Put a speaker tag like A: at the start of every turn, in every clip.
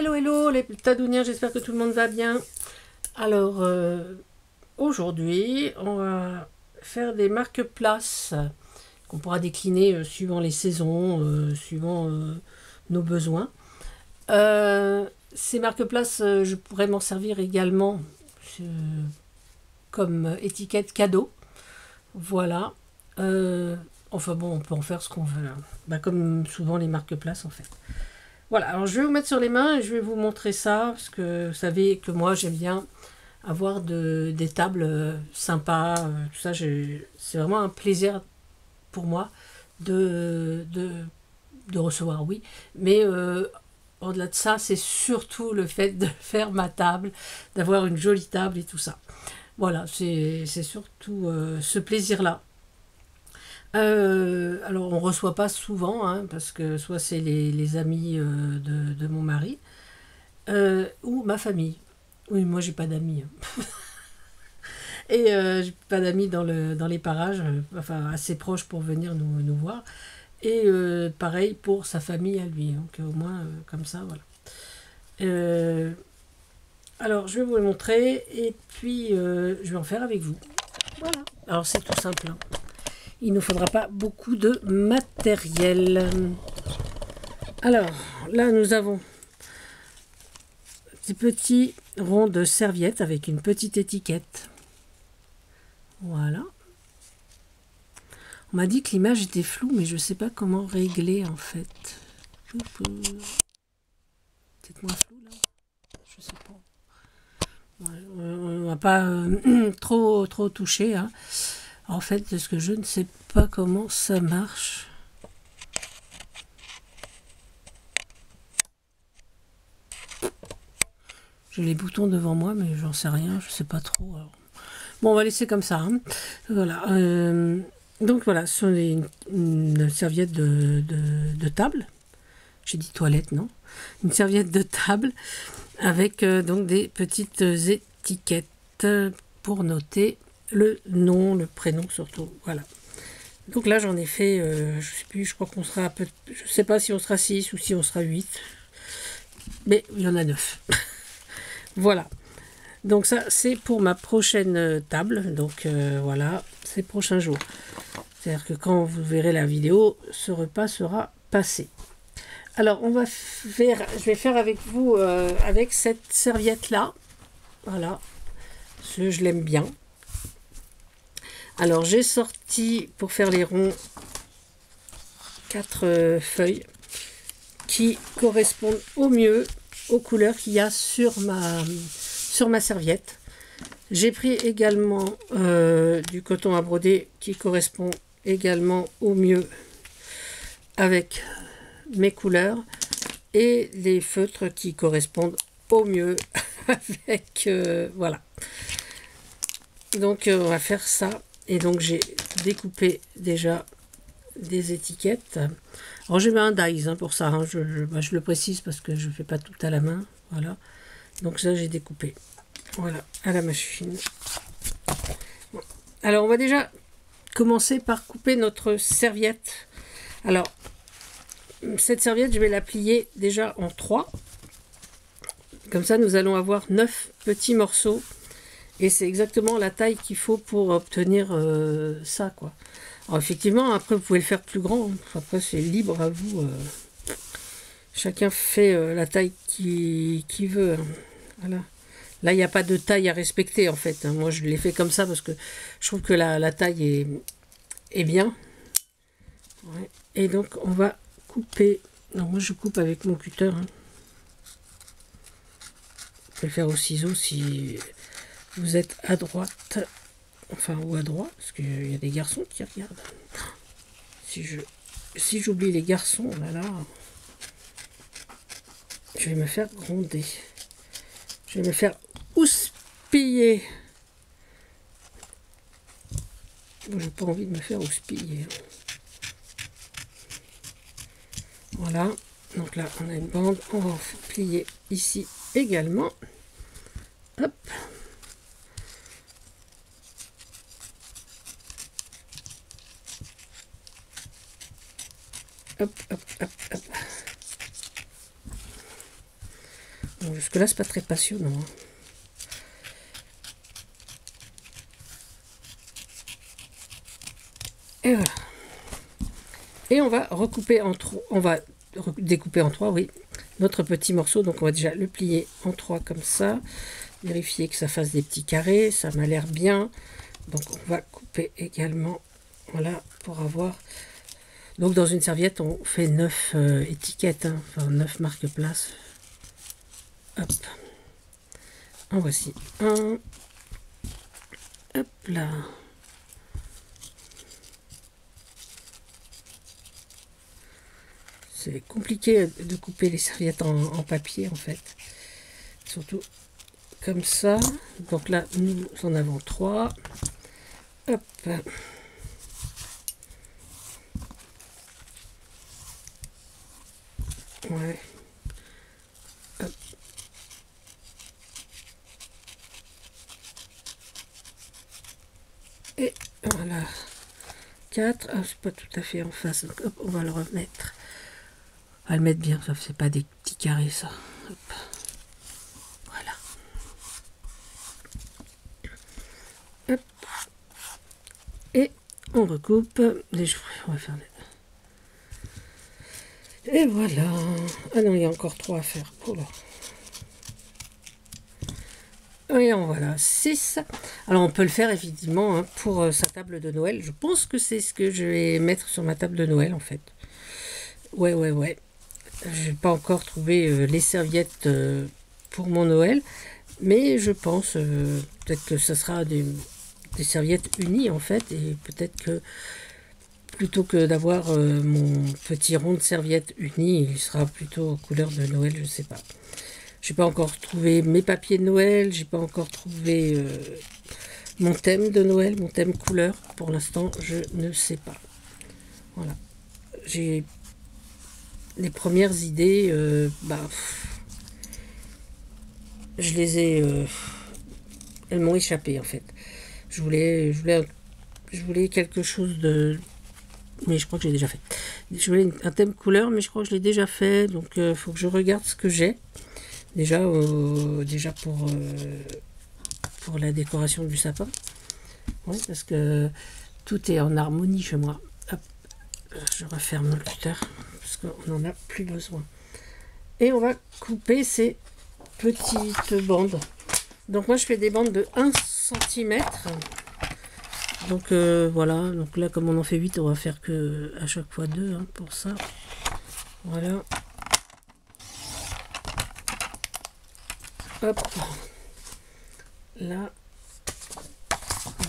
A: Hello, hello les tadouniens, j'espère que tout le monde va bien. Alors, aujourd'hui, on va faire des marque-places qu'on pourra décliner suivant les saisons, suivant nos besoins. Ces marque-places, je pourrais m'en servir également euh, comme étiquette cadeau. Voilà. Enfin bon, on peut en faire ce qu'on veut, hein. Bah, comme souvent les marque-places en fait. Voilà, alors je vais vous mettre sur les mains et je vais vous montrer ça, parce que vous savez que moi j'aime bien avoir des tables sympas, tout ça. C'est vraiment un plaisir pour moi de recevoir, oui. Mais au-delà de ça, c'est surtout le fait de faire ma table, d'avoir une jolie table et tout ça. Voilà, c'est surtout ce plaisir-là. Alors on reçoit pas souvent, hein, parce que soit c'est les amis de mon mari, ou ma famille. Oui, moi j'ai pas d'amis, hein. Et j'ai pas d'amis dans les parages, enfin assez proches pour venir nous voir. Et pareil pour sa famille à lui, donc au moins comme ça, voilà. Euh, alors je vais vous le montrer et puis je vais en faire avec vous. Voilà. Alors c'est tout simple, hein. Il ne nous faudra pas beaucoup de matériel. Alors, là, nous avons des petits ronds de serviettes avec une petite étiquette. Voilà. On m'a dit que l'image était floue, mais je ne sais pas comment régler, en fait. Peut-être moins flou, là. Je sais pas. Ouais, on va pas trop toucher, hein. En fait, parce que je ne sais pas comment ça marche. J'ai les boutons devant moi, mais j'en sais rien, je sais pas trop. Alors. Bon, on va laisser comme ça, hein. Voilà. Donc voilà, ce sont une serviette de table. J'ai dit toilette, non? Une serviette de table avec donc des petites étiquettes pour noter le nom, le prénom surtout. Voilà. Donc là, j'en ai fait, je sais plus, je crois qu'on sera je sais pas si on sera 6 ou si on sera 8. Mais il y en a 9. Voilà. Donc ça, c'est pour ma prochaine table. Donc voilà, ces prochains jours. C'est-à-dire que quand vous verrez la vidéo, ce repas sera passé. Alors, je vais faire avec vous, avec cette serviette-là. Voilà, parce que je l'aime bien. Alors, j'ai sorti, pour faire les ronds, 4 feuilles qui correspondent au mieux aux couleurs qu'il y a sur ma serviette. J'ai pris également du coton à broder qui correspond également au mieux avec mes couleurs et les feutres qui correspondent au mieux avec voilà. Donc on va faire ça et donc j'ai découpé déjà des étiquettes. Alors je mets un dies, hein, pour ça, hein. Je le précise parce que je ne fais pas tout à la main, voilà. Donc ça j'ai découpé, voilà, à la machine. Bon. Alors on va déjà commencer par couper notre serviette. Alors cette serviette, je vais la plier déjà en 3. Comme ça nous allons avoir 9 petits morceaux et c'est exactement la taille qu'il faut pour obtenir ça, quoi. Alors effectivement, après vous pouvez le faire plus grand, après c'est libre à vous. Chacun fait la taille qu'il veut, hein. Voilà. Là, il n'y a pas de taille à respecter, en fait, hein. Moi, je l'ai fait comme ça parce que je trouve que la taille est bien. Ouais. Et donc, on va couper. Non, moi, je coupe avec mon cutter, hein. Vous pouvez le faire au ciseau si vous êtes à droite. Enfin, ou à droite, parce qu'il y a des garçons qui regardent. Si j'oublie les garçons, là, je vais me faire gronder. Je vais me faire houspiller. Bon, j'ai pas envie de me faire houspiller. Voilà. Donc là, on a une bande. On va en plier ici également. Hop. Hop, hop, hop, hop. Jusque là, c'est pas très passionnant. Hein. Et voilà. Et on va recouper en trois. On va découper en trois, oui, notre petit morceau. Donc on va déjà le plier en trois comme ça. Vérifier que ça fasse des petits carrés. Ça m'a l'air bien. Donc on va couper également. Voilà, pour avoir... Donc dans une serviette, on fait 9 étiquettes. Hein, enfin 9 marque-places. Hop. En voici un. Hop là. C'est compliqué de couper les serviettes en papier en fait. Surtout comme ça. Donc là, nous en avons 3. Hop. Ouais. Hop. Et voilà. 4. Ah, c'est pas tout à fait en face. Donc, hop, on va le remettre. On va le mettre bien, ça fait pas des petits carrés ça. Hop. Voilà. Hop. Et on recoupe les jouets. On va faire les... Et voilà. Ah non, il y a encore 3 à faire. Oh là. Et en voilà 6. Alors on peut le faire effectivement hein, pour sa table de Noël. Je pense que c'est ce que je vais mettre sur ma table de Noël en fait. Ouais. Je n'ai pas encore trouvé les serviettes pour mon Noël. Mais je pense peut-être que ce sera des serviettes unies en fait. Et peut-être que plutôt que d'avoir mon petit rond de serviettes unies, il sera plutôt aux couleurs de Noël, je sais pas. J'ai pas encore trouvé mes papiers de Noël, j'ai pas encore trouvé mon thème de Noël, mon thème couleur. Pour l'instant, je ne sais pas. Voilà. J'ai les premières idées, je les ai... elles m'ont échappé en fait. Je voulais quelque chose de... Mais je crois que j'ai déjà fait. Je voulais un thème couleur, mais je crois que je l'ai déjà fait. Donc, il faut que je regarde ce que j'ai. Déjà pour la décoration du sapin. Oui, parce que tout est en harmonie chez moi. Hop, je referme le cutter parce qu'on n'en a plus besoin. Et on va couper ces petites bandes. Donc moi je fais des bandes de 1 cm. Donc voilà, donc là comme on en fait 8, on va faire que à chaque fois 2 hein, pour ça. Voilà. Hop. Là.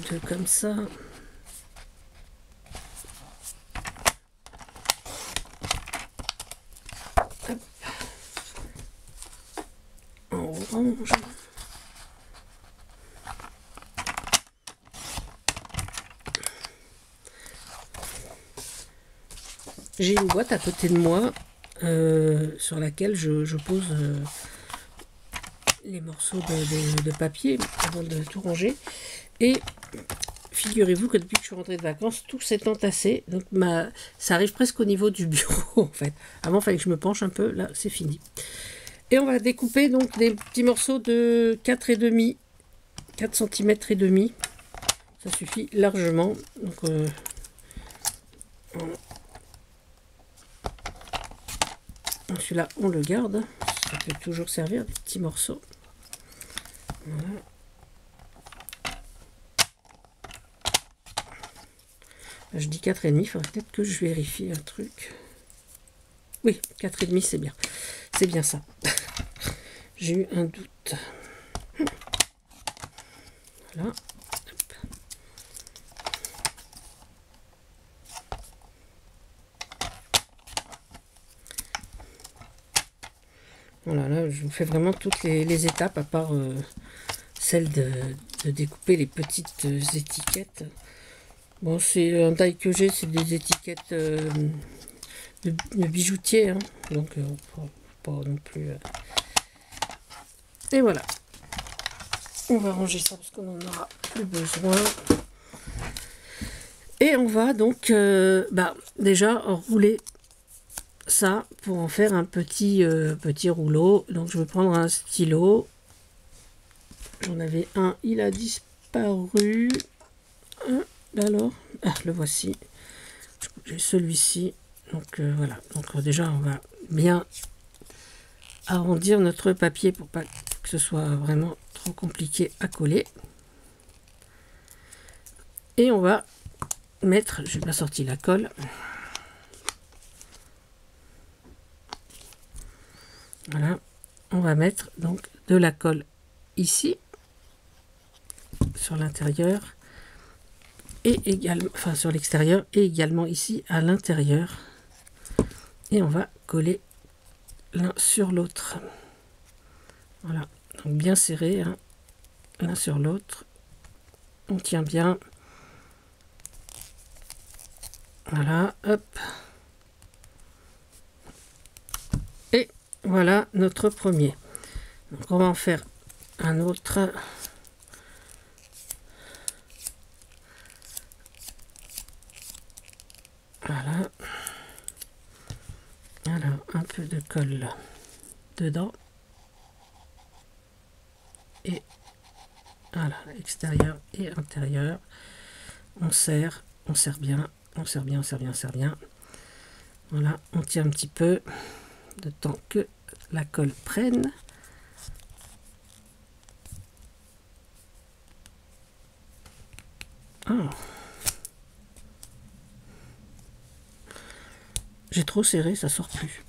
A: 2 comme ça. Hop. En orange. J'ai une boîte à côté de moi sur laquelle je pose les morceaux de papier avant de tout ranger. Et figurez-vous que depuis que je suis rentrée de vacances, tout s'est entassé. Donc ça arrive presque au niveau du bureau en fait. Avant, il fallait que je me penche un peu. Là, c'est fini. Et on va découper donc des petits morceaux de 4,5 cm et demi. Ça suffit largement. Donc voilà. Celui-là, on le garde. Ça peut toujours servir des petits morceaux. Voilà. Je dis 4,5, il faudrait peut-être que je vérifie un truc. Oui, 4,5, c'est bien. C'est bien ça. J'ai eu un doute. Voilà. Voilà, là, je vous fais vraiment toutes les étapes, à part celle de découper les petites étiquettes. Bon, c'est un taille que j'ai, c'est des étiquettes de bijoutier, hein, donc pas non plus. Et voilà. On va ranger ça parce qu'on n'en aura plus besoin. Et on va donc déjà rouler ça pour en faire un petit rouleau. Donc je vais prendre un stylo. J'en avais un, il a disparu. Alors, le voici. J'ai celui-ci. Donc voilà. Donc déjà, on va bien arrondir notre papier pour pas que ce soit vraiment trop compliqué à coller. Et on va mettre, j'ai pas sorti la colle. Voilà, on va mettre donc de la colle ici sur l'intérieur et également, enfin sur l'extérieur et également ici à l'intérieur. Et on va coller l'un sur l'autre. Voilà, donc bien serré, hein, l'un sur l'autre. On tient bien. Voilà, hop. Et voilà notre premier. Donc on va en faire un autre. Voilà. Alors un peu de colle dedans. Et voilà, extérieur et intérieur. On serre bien, on serre bien, on serre bien, on serre bien. Voilà, on tient un petit peu de temps que la colle prenne. Oh. J'ai trop serré, ça sort plus.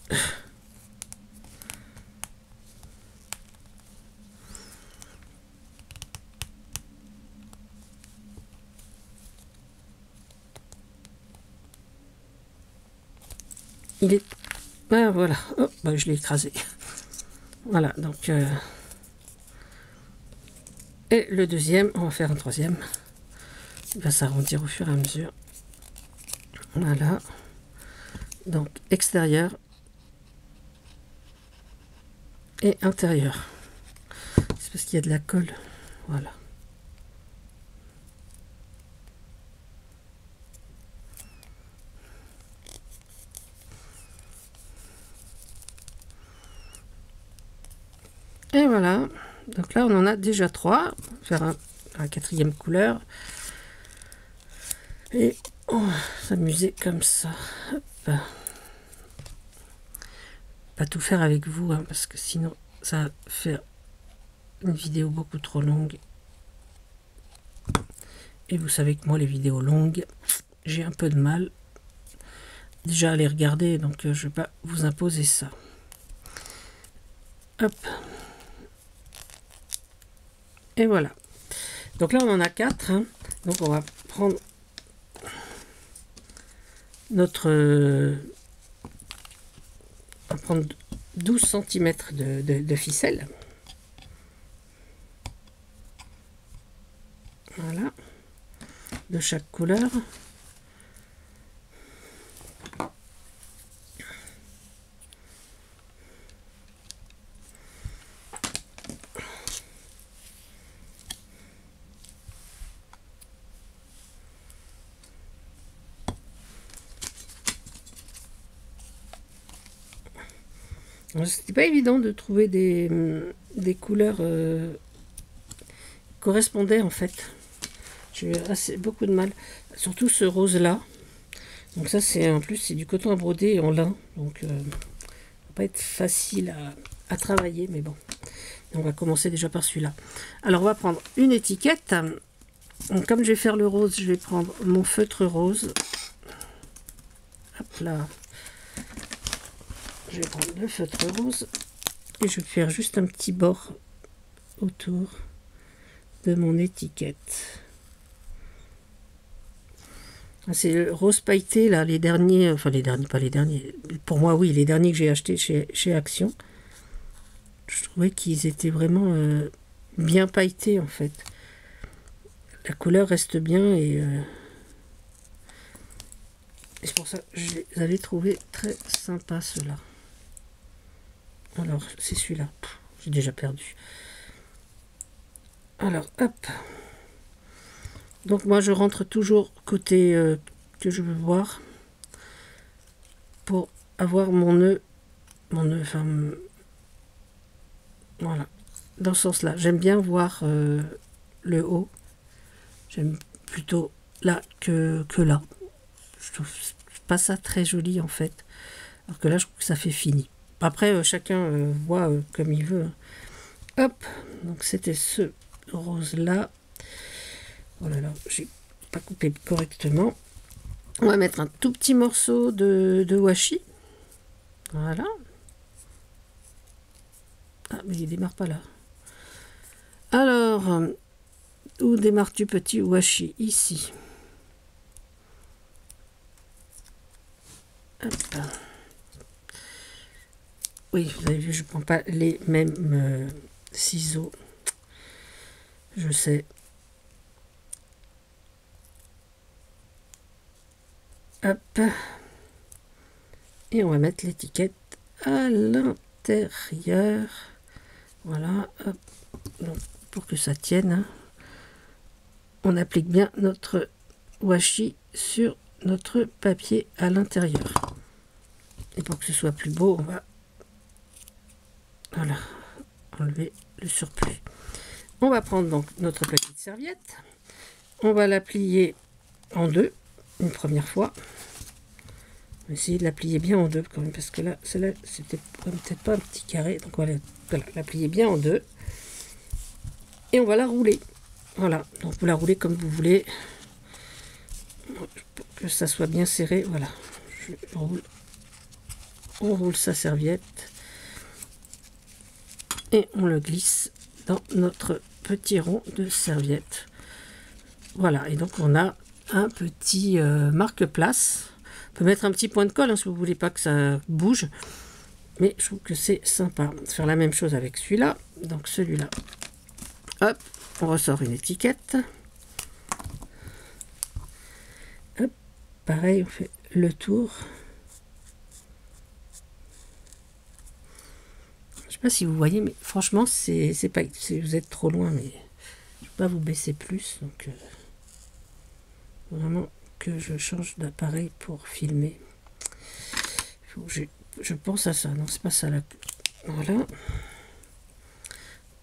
A: Il est... Ah voilà, oh, bah, je l'ai écrasé. Voilà, donc... Et le deuxième, on va faire un troisième. Il va s'arrondir au fur et à mesure. Voilà. Donc extérieur et intérieur. C'est parce qu'il y a de la colle. Voilà. Et voilà. Donc là, on en a déjà 3. On va faire un quatrième couleur. Et on va s'amuser comme ça. Hop. Pas tout faire avec vous, hein, parce que sinon, ça va faire une vidéo beaucoup trop longue. Et vous savez que moi, les vidéos longues, j'ai un peu de mal déjà à les regarder, donc je ne vais pas vous imposer ça. Hop. Et voilà. Donc là, on en a 4. Hein. Donc on va prendre notre... on va prendre 12 cm de ficelle. Voilà. De chaque couleur. C'était pas évident de trouver des couleurs correspondaient en fait. J'ai eu beaucoup de mal. Surtout ce rose là. Donc ça c'est en plus c'est du coton à broder en lin. Donc ça va pas être facile à travailler, mais bon. On va commencer déjà par celui-là. Alors on va prendre une étiquette. Donc, comme je vais faire le rose, je vais prendre mon feutre rose. Hop là. Je vais prendre le feutre rose et je vais faire juste un petit bord autour de mon étiquette. C'est le rose pailleté là, les derniers, enfin les derniers, pas les derniers, pour moi oui, les derniers que j'ai achetés chez Action. Je trouvais qu'ils étaient vraiment bien pailletés en fait. La couleur reste bien et c'est pour ça que je les avais trouvés très sympas ceux-là. Alors, c'est celui-là. J'ai déjà perdu. Alors, hop. Donc, moi, je rentre toujours côté que je veux voir pour avoir mon nœud, enfin, voilà, dans ce sens-là. J'aime bien voir le haut. J'aime plutôt là que là. Je trouve pas ça très joli en fait. Alors que là, je trouve que ça fait fini. Après, chacun voit comme il veut. Hop, donc c'était ce rose-là. Oh là là, j'ai pas coupé correctement. On va mettre un tout petit morceau de washi. Voilà. Ah, mais il démarre pas là. Alors, où démarre tu petit washi? Ici. Hop. Oui, vous avez vu, je prends pas les mêmes ciseaux. Je sais. Hop. Et on va mettre l'étiquette à l'intérieur. Voilà. Hop. Donc, pour que ça tienne, hein, on applique bien notre washi sur notre papier à l'intérieur. Et pour que ce soit plus beau, on va voilà, enlever le surplus. On va prendre donc notre petite serviette. On va la plier en deux une première fois. On va essayer de la plier bien en deux quand même, parce que là, celle-là, c'était peut-être pas un petit carré. Donc voilà, la plier bien en deux. Et on va la rouler. Voilà, donc vous la roulez comme vous voulez. Pour que ça soit bien serré. Voilà, je roule. On roule sa serviette. Et on le glisse dans notre petit rond de serviette. Voilà, et donc on a un petit marque-place. On peut mettre un petit point de colle hein, si vous ne voulez pas que ça bouge. Mais je trouve que c'est sympa de faire la même chose avec celui-là. Donc celui-là, hop, on ressort une étiquette. Hop, pareil, on fait le tour. Je sais pas si vous voyez, mais franchement, c'est pas, vous êtes trop loin, mais je ne vais pas vous baisser plus. Donc vraiment que je change d'appareil pour filmer. Faut que je pense à ça. Non, c'est pas ça là. Voilà.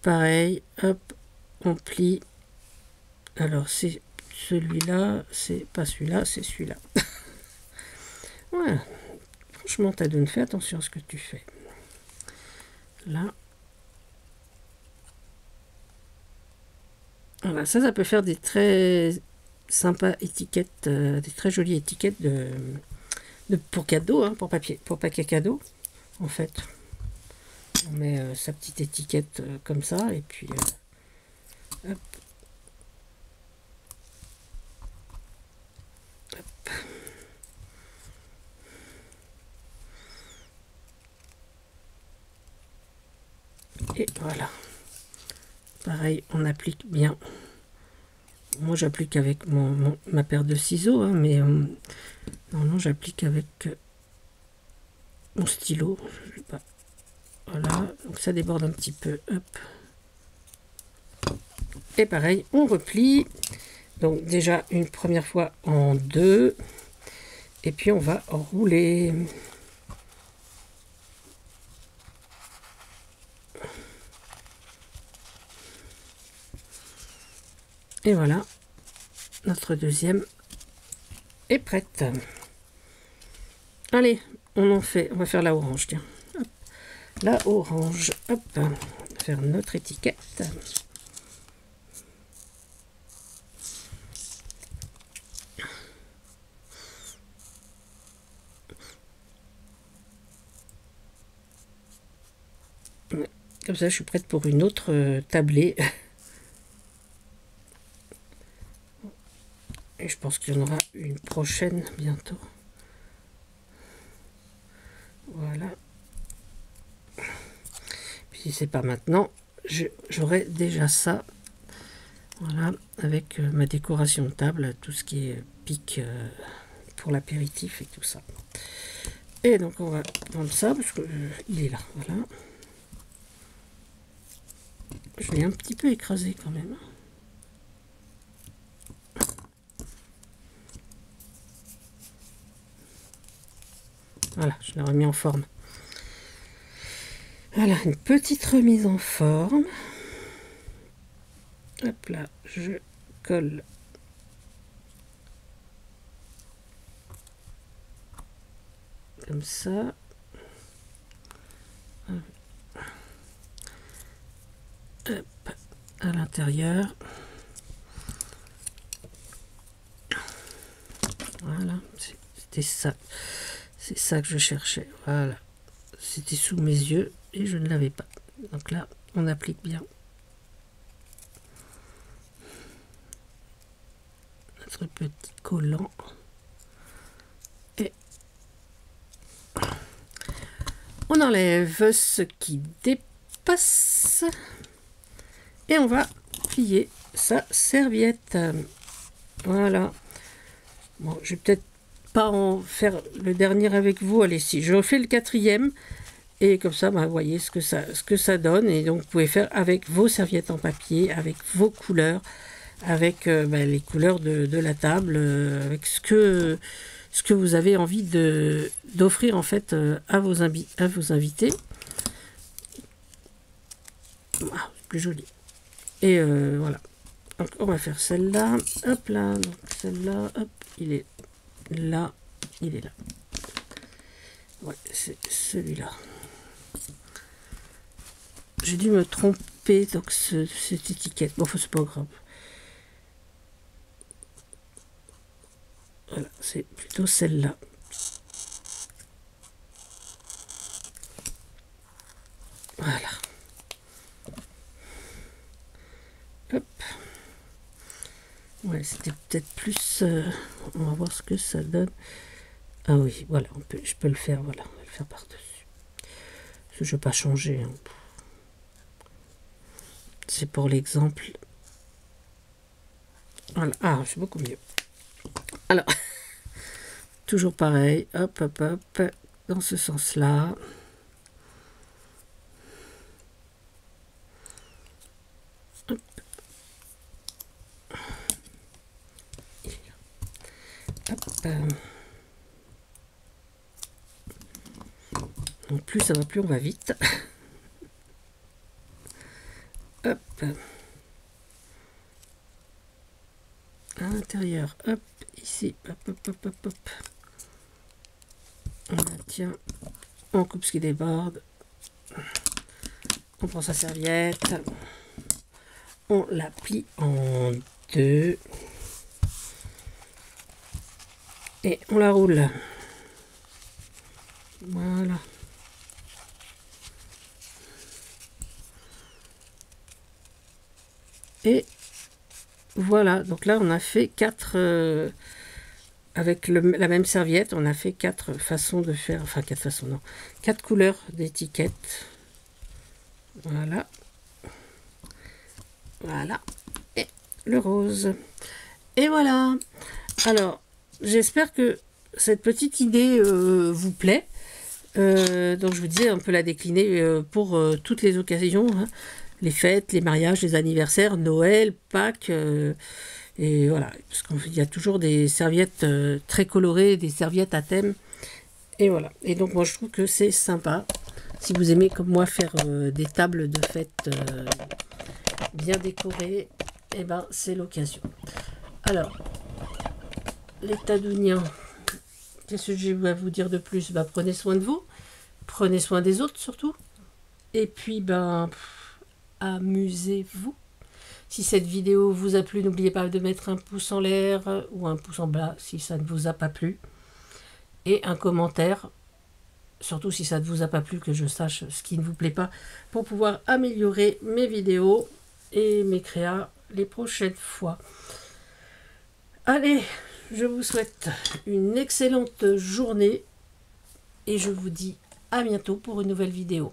A: Pareil, hop, on plie. Alors c'est celui-là, c'est pas celui-là, c'est celui-là. Ouais. Franchement, Tadoun, fais attention à ce que tu fais. Là. Voilà, ça peut faire des très sympas étiquettes, des très jolies étiquettes pour cadeau, hein, pour papier cadeau, en fait. On met sa petite étiquette comme ça, et puis hop. Hop. Et voilà. Pareil, on applique bien. Moi, j'applique avec ma paire de ciseaux, hein, mais non, j'applique avec mon stylo. Je sais pas. Voilà, donc ça déborde un petit peu. Hop. Et pareil, on replie. Donc déjà une première fois en deux. Et puis on va rouler. Et voilà, notre deuxième est prête. Allez, on va faire la orange, tiens. Hop. La orange, hop, on va faire notre étiquette. Comme ça, je suis prête pour une autre tablée. Et je pense qu'il y en aura une prochaine bientôt. Voilà. Puis si c'est pas maintenant, j'aurai déjà ça. Voilà, avec ma décoration de table, tout ce qui est pique pour l'apéritif et tout ça. Et donc on va prendre ça parce que il est là. Voilà. Je l'ai un petit peu écrasé quand même. Voilà, je l'ai remis en forme. Voilà, une petite remise en forme. Hop là, je colle. Comme ça. Hop, à l'intérieur. Voilà, c'était ça. C'est ça que je cherchais. Voilà. C'était sous mes yeux et je ne l'avais pas. Donc là, on applique bien notre petit collant. Et on enlève ce qui dépasse. Et on va plier sa serviette. Voilà. Bon, je vais peut-être pas en faire le dernier avec vous. Allez, si je refais le 4e. Et comme ça, bah, vous voyez ce que ça donne. Et donc, vous pouvez faire avec vos serviettes en papier, avec vos couleurs, avec les couleurs de la table, avec ce que vous avez envie d'offrir en fait à vos invités. Ah, c'est plus joli. Et voilà. Donc, on va faire celle-là. Hop là. Donc, celle-là, hop, il est là. Il est là. Ouais, c'est celui-là. J'ai dû me tromper, donc cette étiquette. Bon, c'est pas grave. Voilà, c'est plutôt celle-là. Voilà. Hop. Ouais, c'était peut-être plus... on va voir ce que ça donne. Ah oui, voilà, je peux le faire, voilà, on va le faire par-dessus. Parce que je ne vais pas changer. Hein. C'est pour l'exemple. Voilà, ah, c'est beaucoup mieux. Alors, toujours pareil, hop, hop, hop, dans ce sens-là. Hop. Hop. Donc plus ça va, plus on va vite. Hop. À l'intérieur, hop, ici, hop, hop, hop, hop, hop. On maintient, on coupe ce qui déborde. On prend sa serviette. On la plie en 2. Et on la roule. Voilà. Et voilà, donc là on a fait 4 avec la même serviette, on a fait 4 façons de faire, enfin 4 façons, non, 4 couleurs d'étiquette. Voilà. Voilà. Et le rose. Et voilà. Alors, j'espère que cette petite idée vous plaît. Donc je vous disais, on peut la décliner pour toutes les occasions, hein. Les fêtes, les mariages, les anniversaires, Noël, Pâques, et voilà, parce qu'il y a toujours des serviettes très colorées, des serviettes à thème, et voilà. Et donc moi je trouve que c'est sympa, si vous aimez comme moi faire des tables de fête bien décorées, et ben c'est l'occasion. Alors, les tadouniens, qu'est-ce que je vais vous dire de plus? Bah, prenez soin de vous, prenez soin des autres surtout, et puis ben... amusez-vous. Si cette vidéo vous a plu, n'oubliez pas de mettre un pouce en l'air ou un pouce en bas si ça ne vous a pas plu. Et un commentaire, surtout si ça ne vous a pas plu, que je sache ce qui ne vous plaît pas, pour pouvoir améliorer mes vidéos et mes créas les prochaines fois. Allez, je vous souhaite une excellente journée et je vous dis à bientôt pour une nouvelle vidéo.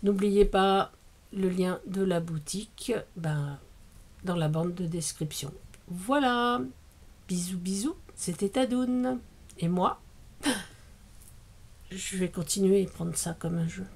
A: N'oubliez pas le lien de la boutique dans la bande de description. Voilà, bisous bisous, c'était Tadoune. Et moi, je vais continuer à prendre ça comme un jeu.